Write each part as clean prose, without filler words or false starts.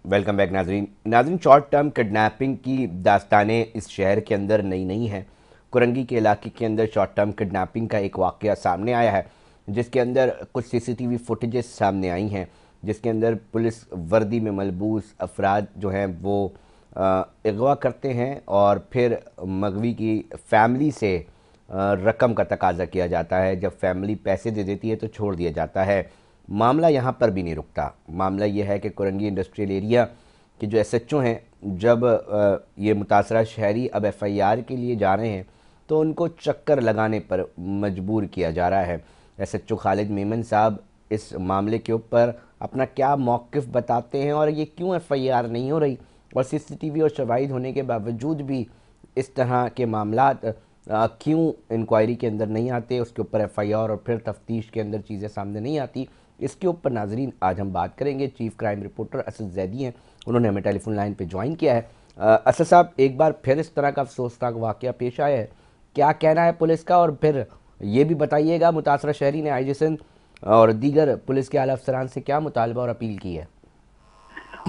Welcome back नाजरीन। Short term kidnapping की दास्तानें इस शहर के अंदर नई नहीं हैं। कुरंगी के इलाके के अंदर शॉर्ट टर्म किडनैपिंग का एक वाक़या सामने आया है, जिसके अंदर कुछ सीसीटीवी फुटेजेस सामने आई हैं, जिसके अंदर पुलिस वर्दी में मलबूस अफराद जो हैं वो अगवा करते हैं और फिर मगवी की फैमिली से रकम का तकाजा किया जाता है। जब फैमिली पैसे दे देती है तो छोड़ दिया जाता है। मामला यहाँ पर भी नहीं रुकता। मामला ये है कि कुरंगी इंडस्ट्रियल एरिया के जो एसएचओ हैं, जब ये मुतासरा शहरी अब एफआईआर के लिए जा रहे हैं तो उनको चक्कर लगाने पर मजबूर किया जा रहा है। एसएचओ खालिद मेमन साहब इस मामले के ऊपर अपना क्या मौक़िफ़ बताते हैं और ये क्यों एफआईआर नहीं हो रही, और सीसीटीवी और शवाहिद होने के बावजूद भी इस तरह के मामलात क्यों इंक्वायरी के अंदर नहीं आते, उसके ऊपर एफआईआर और फिर तफ्तीश के अंदर चीज़ें सामने नहीं आती। इसके ऊपर नाजरीन आज हम बात करेंगे। Chief crime reporter Asad Zaidi हैं, उन्होंने हमें टेलीफोन लाइन पे ज्वाइन किया है। असद साहब, एक बार फिर इस तरह का अफसोसनाक वाक़या पेश आया है, क्या कहना है पुलिस का, और फिर ये भी बताइएगा मुतासरा शहरी ने आईजी सिंध और दीगर पुलिस के आला अफसरान से क्या मुतालबा और अपील की है।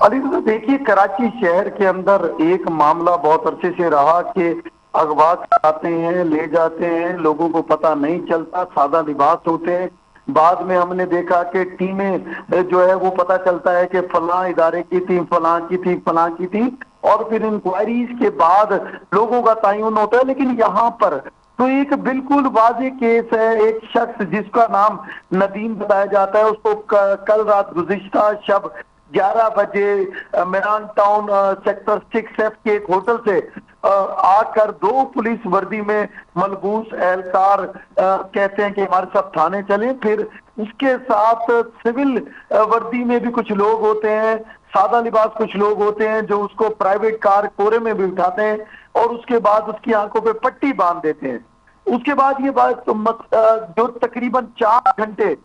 अली तो देखिए, कराची शहर के अंदर एक मामला बहुत अरसे से रहा कि अगवा कराते हैं, ले जाते हैं, लोगों को पता नहीं चलता, सादा लिबास होते हैं। बाद में हमने देखा कि टीमें जो है वो पता चलता है कि फलां इदारे की थी, फलां की थी, फलां की थी, और फिर इंक्वायरीज के बाद लोगों का तयन होता है। लेकिन यहाँ पर तो एक बिल्कुल वाज़ेह केस है। एक शख्स जिसका नाम नदीम बताया जाता है, उसको कल रात गुज़िश्ता शब 11 बजे मेरान टाउन सेक्टर 6F के एक होटल से आकर दो पुलिस वर्दी में मलबूस एहलकार कहते हैं कि हमारे साथ थाने चलें। फिर उसके साथ सिविल वर्दी में भी कुछ लोग होते हैं, सादा लिबास कुछ लोग होते हैं जो उसको प्राइवेट कार कोरे में भी उठाते हैं और उसके बाद उसकी आंखों पे पट्टी बांध देते हैं। उसके बाद ये बात जो तकरीबन 4 घंटे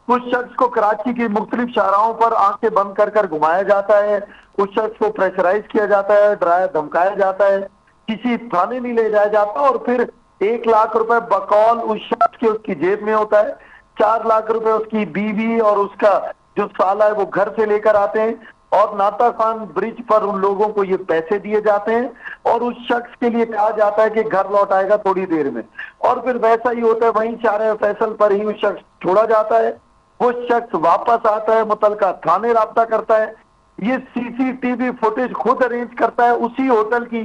उस शख्स को कराची की मुख्तलिफ शाहराहों पर आंखें बंद कर कर घुमाया जाता है, उस शख्स को प्रेशराइज किया जाता है, डराया धमकाया जाता है, किसी थाने नहीं ले जाया जाता, और फिर 1 लाख रुपए बकौल उस शख्स के उसकी जेब में होता है। 4 लाख रुपए उसकी बीवी और उसका जो साला है वो घर से लेकर आते हैं, और नाता खान ब्रिज पर उन लोगों को ये पैसे दिए जाते हैं और उस शख्स के लिए कहा जाता है कि घर लौट आएगा थोड़ी देर में, और फिर वैसा ही होता है। वहीं शारे फैसल पर ही उस शख्स छोड़ा जाता है। वो शख्स वापस आता है, मुतलका थाने राब्ता करता है, ये सीसीटीवी फुटेज खुद अरेंज करता है उसी होटल की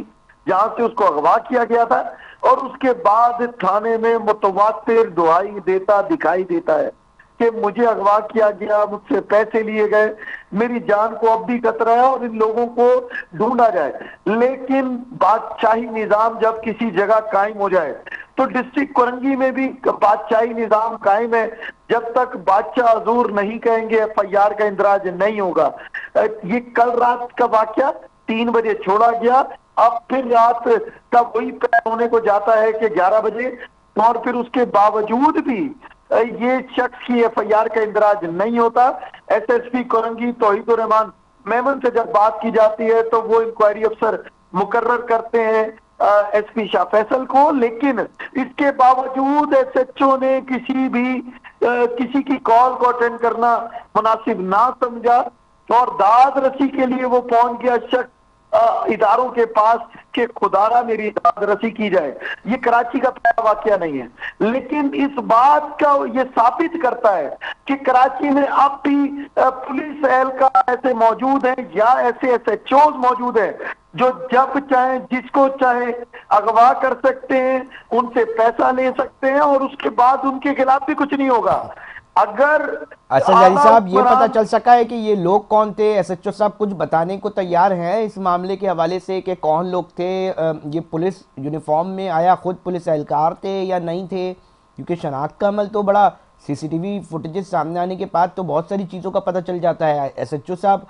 जहां से उसको अगवा किया गया था, और उसके बाद थाने में मुतवातिर दुहाई देता दिखाई देता है कि मुझे अगवा किया गया, मुझसे पैसे लिए गए, मेरी जान को अब भी खतरा है और इन लोगों को ढूंढा जाए। लेकिन बादशाही निजाम जब किसी जगह कायम हो जाए तो डिस्ट्रिक्ट कुरंगी में भी बादशाही निजाम कायम है। जब तक बादशाह हजूर नहीं कहेंगे एफआईआर का इंदराज नहीं होगा। ये कल रात का वाकया 3 बजे छोड़ा गया, अब फिर रात का वही पैर होने को जाता है कि 11 बजे, और फिर उसके बावजूद भी ये शख्स की एफआईआर का इंदराज नहीं होता। एसएसपी कुरंगी तौहीदुर रहमान मेमन से जब बात की जाती है तो वो इंक्वायरी अफसर मुकर्रर करते हैं एसपी शाह फैसल को, लेकिन इसके बावजूद एसएचओ ने किसी की कॉल को अटेंड करना मुनासिब ना समझा और दाद रसी के लिए वो पहुंच गया शख्स इदारों के पास कि खुदारा मेरी दाद रसी की जाए। ये कराची का पहला वाकया नहीं है, लेकिन इस बात का ये साबित करता है कि कराची में अब भी पुलिस एहलकार ऐसे मौजूद हैं या ऐसे एसएचओ मौजूद हैं जो जब चाहे जिसको चाहे अगवा कर सकते हैं, उनसे पैसा ले सकते हैं और उसके बाद उनके खिलाफ भी कुछ नहीं होगा। अगर असद जैदी साहब, ये पता चल सका है कि ये लोग कौन थे? एसएचओ साहब कुछ बताने को तैयार हैं इस मामले के हवाले से कि कौन लोग थे? ये पुलिस यूनिफॉर्म में आया खुद पुलिस एहलकार थे या नहीं थे? क्योंकि शनाख्त का अमल तो बड़ा सीसीटीवी फुटेजेस सामने आने के बाद तो बहुत सारी चीज़ों का पता चल जाता है। एसएचओ साहब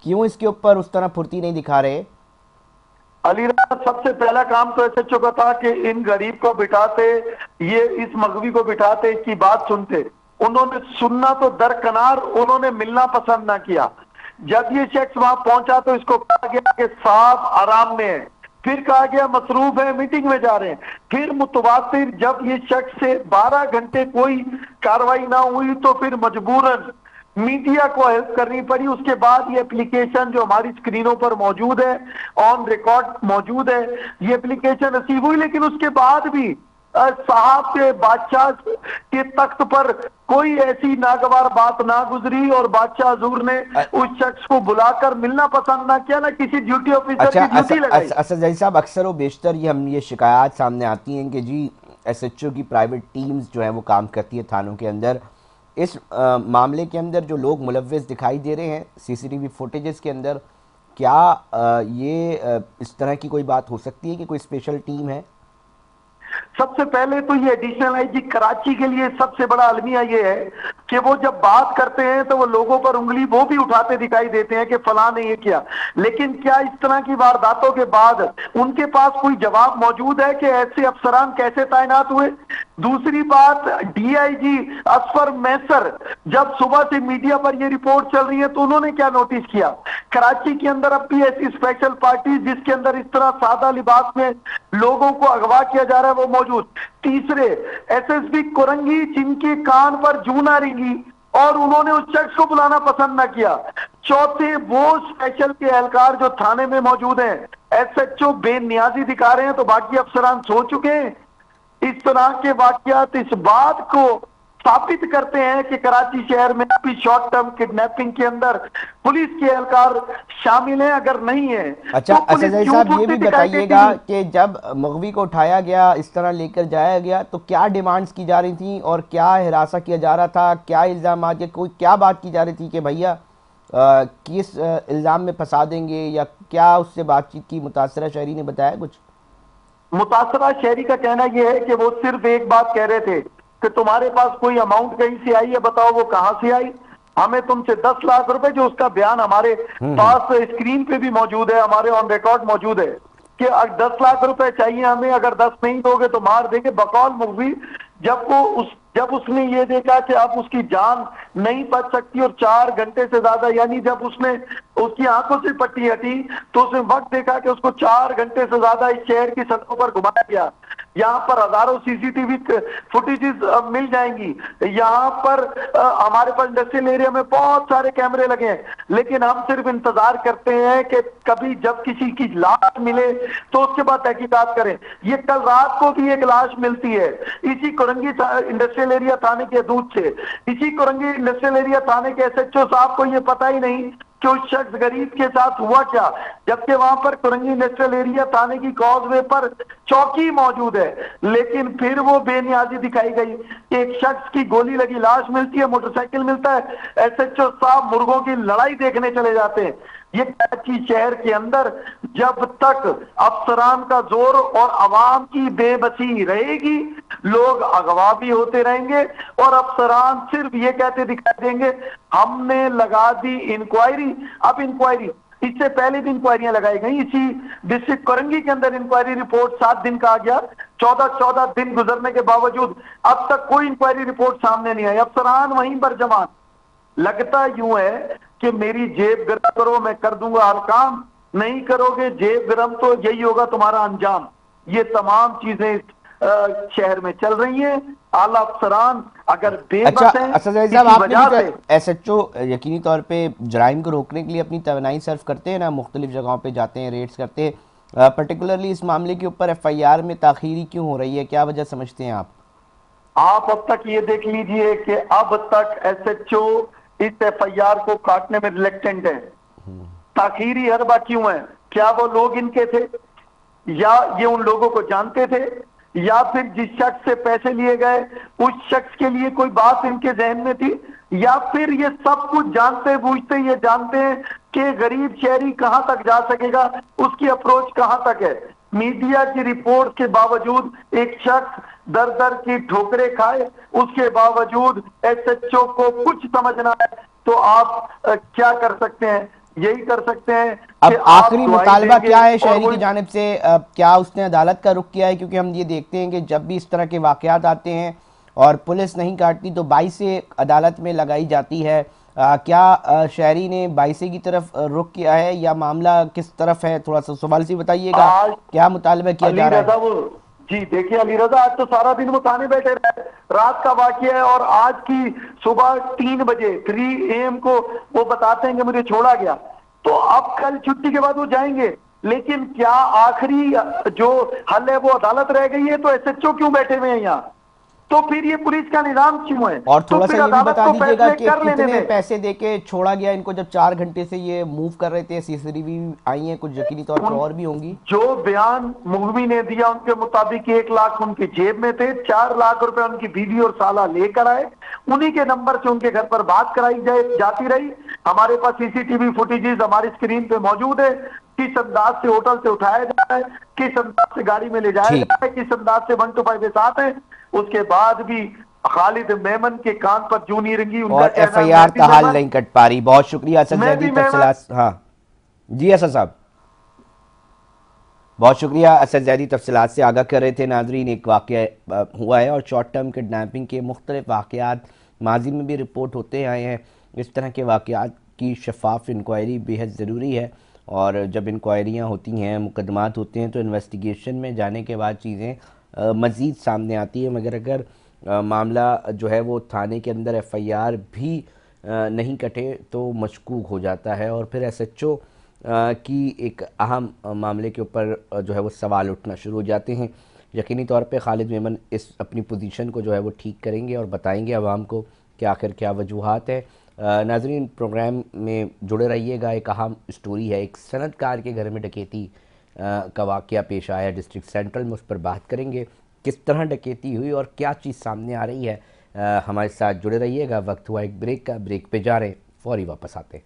क्यों इसके ऊपर उस तरह फुर्ती नहीं दिखा रहे? अली रात सबसे पहला काम तो एसएचओ का था कि इन गरीब को बिठाते, ये इस मगवी को बिठाते, इसकी बात सुनते। उन्होंने सुनना तो दरकनार, उन्होंने मिलना पसंद ना किया। जब ये शख्स वहां पहुंचा तो इसको कहा गया कि साहब आराम में है, फिर कहा गया मसरूफ है, मीटिंग में जा रहे हैं। फिर मुतवातिर जब ये शख्स से 12 घंटे कोई कार्रवाई ना हुई तो फिर मजबूरन मीडिया को हेल्प करनी पड़ी। उसके बाद ये एप्लीकेशन जो हमारी स्क्रीनों पर मौजूद है, ऑन रिकॉर्ड मौजूद है, ये एप्लीकेशन रिसीव हुई। लेकिन उसके बाद भी साहब के बादशाह के तख्त पर कोई ऐसी नागवार बात ना गुजरी और बादशाह हजूर ने उस शख्स को बुलाकर मिलना पसंद ना किया, ना किसी ड्यूटी ऑफिसर अच्छा, की ड्यूटी लगाई। असद जई साहब, अक्सर व बेशतर ये शिकायत सामने आती हैं कि जी एसएचओ की प्राइवेट टीम्स जो है वो काम करती है थानों के अंदर। इस मामले के अंदर जो लोग मुलव्विस दिखाई दे रहे हैं सीसीटीवी फुटेजेस के अंदर, क्या इस तरह की कोई बात हो सकती है कि कोई स्पेशल टीम है? सबसे पहले तो ये एडिशनल आईजी कराची के लिए सबसे बड़ा अलमिया ये है कि वो जब बात करते हैं तो वो लोगों पर उंगली वो भी उठाते दिखाई देते हैं कि फलां ने ये किया। लेकिन क्या इस तरह की वारदातों के बाद उनके पास कोई जवाब मौजूद है कि ऐसे अफसरान कैसे तैनात हुए? दूसरी बात, डीआईजी असफर मैसर जब सुबह से मीडिया पर ये रिपोर्ट चल रही है तो उन्होंने क्या नोटिस किया? कराची के अंदर अब भी ऐसी स्पेशल पार्टी जिसके अंदर इस तरह सादा लिबास में लोगों को अगवा किया जा रहा है वो मौजूद। तीसरे, एसएसपी कोरंगी जिनके कान पर जूं ना रेंगी और उन्होंने उस शख्स को बुलाना पसंद ना किया। चौथे, वो स्पेशल के एहलकार जो थाने में मौजूद हैं, एसएचओ बेनियाजी दिखा रहे हैं तो बाकी अफसरान सो चुके हैं। इस तरह के वाकयात इस बात को साबित करते हैं कि कराची शहर में अभी शॉर्ट टर्म किडनैपिंग के अंदर पुलिस के एहलकार शामिल हैं। अगर नहीं है अच्छा, तो पुलिस असद क्यों साहब ये फुर्ती भी दिखाई देती बताइएगा नहीं? कि जब मगवी को उठाया गया, इस तरह लेकर जाया गया, तो क्या डिमांड्स की जा रही थी और क्या हिरासा किया जा रहा था? क्या इल्ज़ाम के कोई क्या बात की जा रही थी कि भैया किस इल्ज़ाम में फंसा देंगे, या क्या उससे बातचीत की? मुतासरा शहरी ने बताया कुछ? मुतासरा शहरी का कहना यह है कि वो सिर्फ एक बात कह रहे थे कि तुम्हारे पास कोई अमाउंट कहीं से आई है, बताओ वो कहां से आई। हमें तुमसे 10 लाख रुपए, जो उसका बयान हमारे पास स्क्रीन पे भी मौजूद है, हमारे ऑन रिकॉर्ड मौजूद है कि 10 लाख रुपए चाहिए हमें, अगर 10 नहीं दोगे तो मार देंगे। बकौल मुखबिर जब उसने ये देखा कि अब उसकी जान नहीं बच सकती और 4 घंटे से ज्यादा, यानी जब उसने उसकी आंखों से पट्टी हटी तो उसने वक्त देखा कि उसको 4 घंटे से ज्यादा इस शहर की सड़कों पर घुमाया गया। यहाँ पर हजारों सीसीटीवी फुटेजेस मिल जाएंगी। यहाँ पर हमारे पास इंडस्ट्रियल एरिया में बहुत सारे कैमरे लगे हैं, लेकिन हम सिर्फ इंतजार करते हैं कि कभी जब किसी की लाश मिले तो उसके बाद तहकीकात करें। ये कल रात को भी एक लाश मिलती है इसी कोरंगी इंडस्ट्रियल एरिया थाने के दूध से। इसी कोरंगी इंडस्ट्रियल एरिया थाने के एसएचओ साहब को ये पता ही नहीं कि उस शख्स गरीब के साथ हुआ क्या, जबकि वहां पर कुरंगी इंडस्ट्रियल एरिया थाने की कॉजवे पर चौकी मौजूद है। लेकिन फिर वो बेनियाजी दिखाई गई। एक शख्स की गोली लगी लाश मिलती है, मोटरसाइकिल मिलता है, एसएचओ साहब मुर्गों की लड़ाई देखने चले जाते हैं। ये कराची शहर के अंदर जब तक अफसरान का जोर और अवाम की बेबसी रहेगी, लोग अगवा भी होते रहेंगे और अफसरान सिर्फ ये कहते दिखाई देंगे हमने लगा दी इंक्वायरी। अब इंक्वायरी, इससे पहले भी इंक्वायरियां लगाई गई। इसी डिस्ट्रिक्ट कोरंगी के अंदर इंक्वायरी रिपोर्ट 7 दिन का आ गया। 14 दिन गुजरने के बावजूद अब तक कोई इंक्वायरी रिपोर्ट सामने नहीं आई। अफसरान वहीं पर जमान। लगता यूं है कि मेरी जेब गर्म करो, मैं कर दूंगा हर काम, नहीं करोगे जेब गर्म तो यही होगा तुम्हारा अंजाम। ये तमाम चीजें शहर में चल रही हैं। आला अफसरान अगर बेबस अच्छा, हैं असद किसी साहब, आपने वजह भी से, तो एसएचओ यकीनी तौर पे जराइम को रोकने के लिए अपनी तवानाई सर्व करते हैं ना, मुख्तलिफ जगहों पे जाते हैं, रेड्स करते हैं। पर्टिकुलरली इस मामले के ऊपर एफआईआर में ताखीरी क्यों हो रही है, क्या वजह समझते हैं आप? आप अब तक ये देख लीजिए कि अब तक एसएचओ इस एफआईआर को काटने में रिलेक्टेंट है। ताखीरी हर बार क्यों है? क्या वो लोग इनके थे, या ये उन लोगों को जानते थे, या फिर जिस शख्स से पैसे लिए गए उस शख्स के लिए कोई बात इनके जहन में थी, या फिर ये सब कुछ जानते बूझते ये जानते हैं कि गरीब शहरी कहां तक जा सकेगा, उसकी अप्रोच कहां तक है। मीडिया की रिपोर्ट के बावजूद एक शख्स दर दर की ठोकरें खाए, उसके बावजूद एसएचओ को कुछ समझना है तो आप क्या कर सकते हैं? यही कर सकते हैं अब कि आखिरी दुआई मुतालबा देंगे क्या है और शहरी वो की जानिब से? क्या उसने अदालत का रुख किया है? क्योंकि हम ये देखते हैं कि जब भी इस तरह के वाकयात आते हैं और पुलिस नहीं काटती तो 22 से अदालत में लगाई जाती है। क्या शहरी ने 22 की तरफ रुख किया है, या मामला किस तरफ है? थोड़ा सा सवाल से बताइएगा, आज क्या मुतालबा किया अली जा रहा रजा है? वो जी देखिए अली रजा, आज तो सारा दिन वो थाने बैठे रहे। रात का वाकया है और आज की सुबह 3 बजे 3 AM को वो बताते हैं कि मुझे छोड़ा गया। तो अब कल छुट्टी के बाद वो जाएंगे, लेकिन क्या आखिरी जो हल है वो अदालत रह गई है? तो एसएचओ क्यों बैठे हुए हैं यहाँ? तो फिर ये पुलिस का निजाम क्यों है? और तो थोड़ा सा फिर ये भी अदालत बता को दीजिएगा फैसले कि कर लेने कितने दें। पैसे देके छोड़ा गया इनको, जब 4 घंटे से ये मूव कर रहे थे? सीसीटीवी आई हैं कुछ, यकीनी तौर पर और भी होंगी। जो बयान मुगवी ने दिया उनके मुताबिक 1 लाख उनकी जेब में थे, 4 लाख रुपए उनकी बीवी और साला लेकर आए, उन्हीं के नंबर से उनके घर पर बात कराई जाती रही। हमारे पास सीसीटीवी फुटेजेस हमारी स्क्रीन पे मौजूद है, किस अंदाज से होटल से उठाया जा रहा है, किस अंदाज से गाड़ी में ले जाया ठीक। जा रहा है, किस अंदाज से 125 के साथ है। उसके बाद भी खालिद मेमन के कान पर जूं नहीं रंगी। उनका और कहना है एफआईआर मैं भी ताहाल मेमन, नहीं कट पा रही। बहुत शुक्रिया असद मैं जैदी भी मेमन। तफसीलात। हाँ जी असद साहब, बहुत शुक्रिया असद जैदी तफसीलात से आगाह कर रहे थे। नाजरीन, एक वाक़या हुआ है और शॉर्ट टर्म किडनैपिंग के मुख्तलिफ वाक़यात माजी में भी रिपोर्ट होते आए हैं। इस तरह के वाक़यात की शफाफ इंक्वायरी बेहद ज़रूरी है, और जब इंक्वायरियाँ होती हैं, मुकदमात होते हैं, तो इन्वेस्टिगेशन में जाने के बाद चीज़ें मज़ीद सामने आती हैं। मगर अगर मामला जो है वो थाने के अंदर एफआईआर भी नहीं कटे तो मशकूक हो जाता है, और फिर एसएचओ की एक अहम मामले के ऊपर जो है वो सवाल उठना शुरू हो जाते हैं। यकीनी तौर पे खालिद मेमन इस अपनी पोजीशन को जो है वो ठीक करेंगे और बताएंगे आवाम को कि आखिर क्या वजूहात है। नाजरीन, प्रोग्राम में जुड़े रहिएगा। एक अहम स्टोरी है, एक सनतकार के घर में डकैती का वाक़या पेश आया डिस्ट्रिक्ट सेंट्रल में, उस पर बात करेंगे किस तरह डकैती हुई और क्या चीज़ सामने आ रही है। हमारे साथ जुड़े रहिएगा। वक्त हुआ एक ब्रेक का, ब्रेक पे जा रहे हैं, फौरी वापस आते हैं।